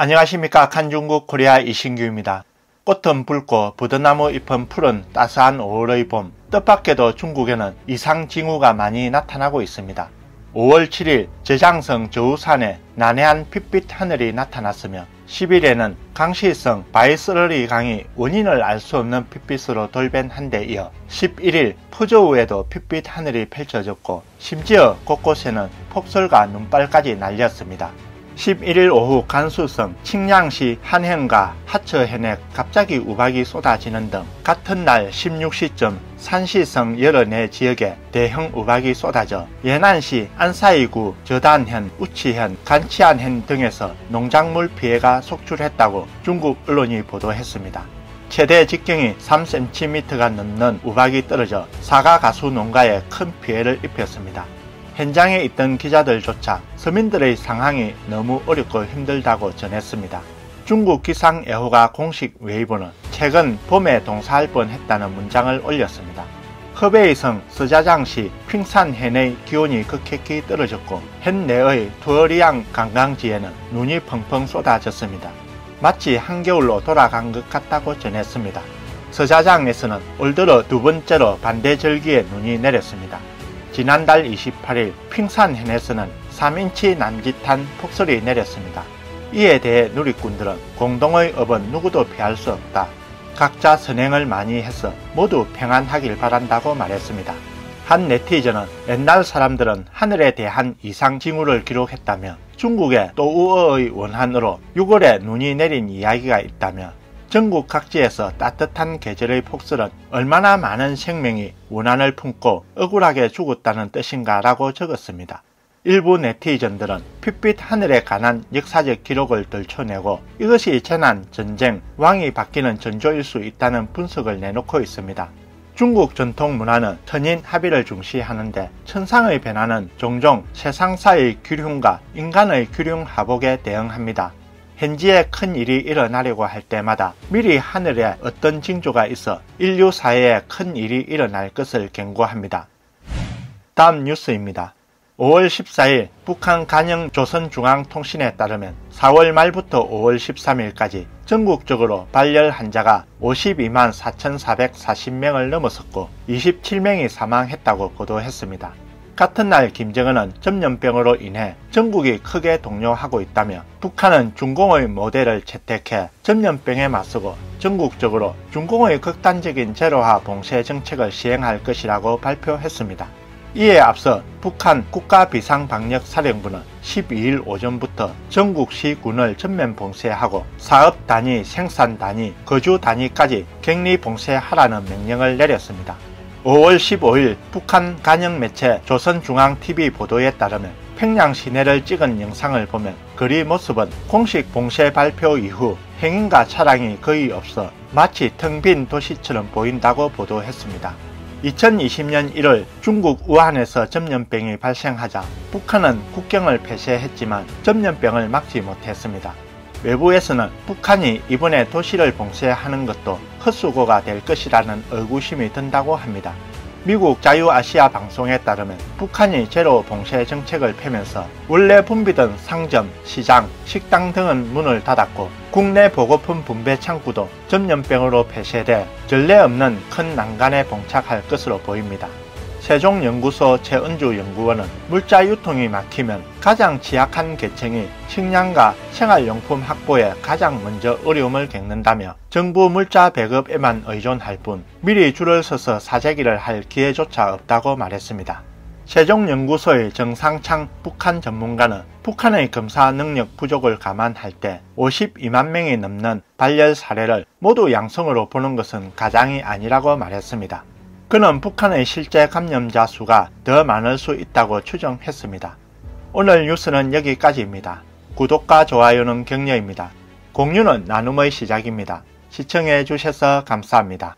안녕하십니까. 칸중국 코리아 이신규입니다. 꽃은 붉고 부드나무 잎은 푸른 따스한 5월의 봄, 뜻밖에도 중국에는 이상 징후가 많이 나타나고 있습니다. 5월 7일 제장성 저우산에 난해한 핏빛 하늘이 나타났으며 10일에는 강시성 바이스러리 강이 원인을 알 수 없는 핏빛으로 돌변한 데 이어 11일 푸저우에도 핏빛 하늘이 펼쳐졌고 심지어 곳곳에는 폭설과 눈발까지 날렸습니다. 11일 오후 간수성 칭량시 한현과 하처현에 갑자기 우박이 쏟아지는 등 같은 날 16시쯤 산시성 여러 내 지역에 대형 우박이 쏟아져 예난시 안사이구 저단현, 우치현, 간치안현 등에서 농작물 피해가 속출했다고 중국 언론이 보도했습니다. 최대 직경이 3cm가 넘는 우박이 떨어져 사과 가수 농가에 큰 피해를 입혔습니다. 현장에 있던 기자들조차 서민들의 상황이 너무 어렵고 힘들다고 전했습니다. 중국 기상예보가 공식 웨이보는 최근 봄에 동사할 뻔했다는 문장을 올렸습니다. 허베이성 서자장시 핑산현의 기온이 급격히 떨어졌고 현 내의 투어리앙 관광지에는 눈이 펑펑 쏟아졌습니다. 마치 한겨울로 돌아간 것 같다고 전했습니다. 서자장에서는 올 들어 두 번째로 반대절기에 눈이 내렸습니다. 지난달 28일 핑산현에서는 3인치 남짓한 폭설이 내렸습니다. 이에 대해 누리꾼들은 공동의 업은 누구도 피할 수 없다. 각자 선행을 많이 해서 모두 평안하길 바란다고 말했습니다. 한 네티즌은 옛날 사람들은 하늘에 대한 이상 징후를 기록했다며 중국의 또우어의 원한으로 6월에 눈이 내린 이야기가 있다며 전국 각지에서 따뜻한 계절의 폭설은 얼마나 많은 생명이 원한을 품고 억울하게 죽었다는 뜻인가 라고 적었습니다. 일부 네티즌들은 핏빛 하늘에 관한 역사적 기록을 들춰내고 이것이 재난, 전쟁, 왕이 바뀌는 전조일 수 있다는 분석을 내놓고 있습니다. 중국 전통 문화는 천인 합의를 중시하는데 천상의 변화는 종종 세상사의 균흉과 인간의 균흉 하복에 대응합니다. 현지에 큰 일이 일어나려고 할 때마다 미리 하늘에 어떤 징조가 있어 인류 사회에 큰 일이 일어날 것을 경고합니다. 다음 뉴스입니다. 5월 14일 북한 간영 조선중앙통신에 따르면 4월 말부터 5월 13일까지 전국적으로 발열 환자가 52만 4,440명을 넘어섰고 27명이 사망했다고 보도했습니다. 같은 날 김정은은 전염병으로 인해 전국이 크게 동요하고 있다며 북한은 중공의 모델을 채택해 전염병에 맞서고 전국적으로 중공의 극단적인 제로화 봉쇄 정책을 시행할 것이라고 발표했습니다. 이에 앞서 북한 국가비상방역사령부는 12일 오전부터 전국 시군을 전면 봉쇄하고 사업 단위, 생산 단위, 거주 단위까지 격리 봉쇄하라는 명령을 내렸습니다. 5월 15일 북한 간영 매체 조선중앙TV 보도에 따르면 평양 시내를 찍은 영상을 보면 거리 모습은 공식 봉쇄 발표 이후 행인과 차량이 거의 없어 마치 텅 빈 도시처럼 보인다고 보도했습니다. 2020년 1월 중국 우한에서 전염병이 발생하자 북한은 국경을 폐쇄했지만 전염병을 막지 못했습니다. 외부에서는 북한이 이번에 도시를 봉쇄하는 것도 헛수고가 될 것이라는 의구심이 든다고 합니다. 미국 자유아시아 방송에 따르면 북한이 제로 봉쇄 정책을 펴면서 원래 붐비던 상점, 시장, 식당 등은 문을 닫았고 국내 보급품 분배 창구도 전염병으로 폐쇄돼 전례 없는 큰 난간에 봉착할 것으로 보입니다. 세종연구소 최은주 연구원은 물자 유통이 막히면 가장 취약한 계층이 식량과 생활용품 확보에 가장 먼저 어려움을 겪는다며 정부 물자 배급에만 의존할 뿐 미리 줄을 서서 사재기를 할 기회조차 없다고 말했습니다. 세종연구소의 정상창 북한 전문가는 북한의 검사 능력 부족을 감안할 때 52만 명이 넘는 발열 사례를 모두 양성으로 보는 것은 가장이 아니라고 말했습니다. 그는 북한의 실제 감염자 수가 더 많을 수 있다고 추정했습니다. 오늘 뉴스는 여기까지입니다. 구독과 좋아요는 격려입니다. 공유는 나눔의 시작입니다. 시청해 주셔서 감사합니다.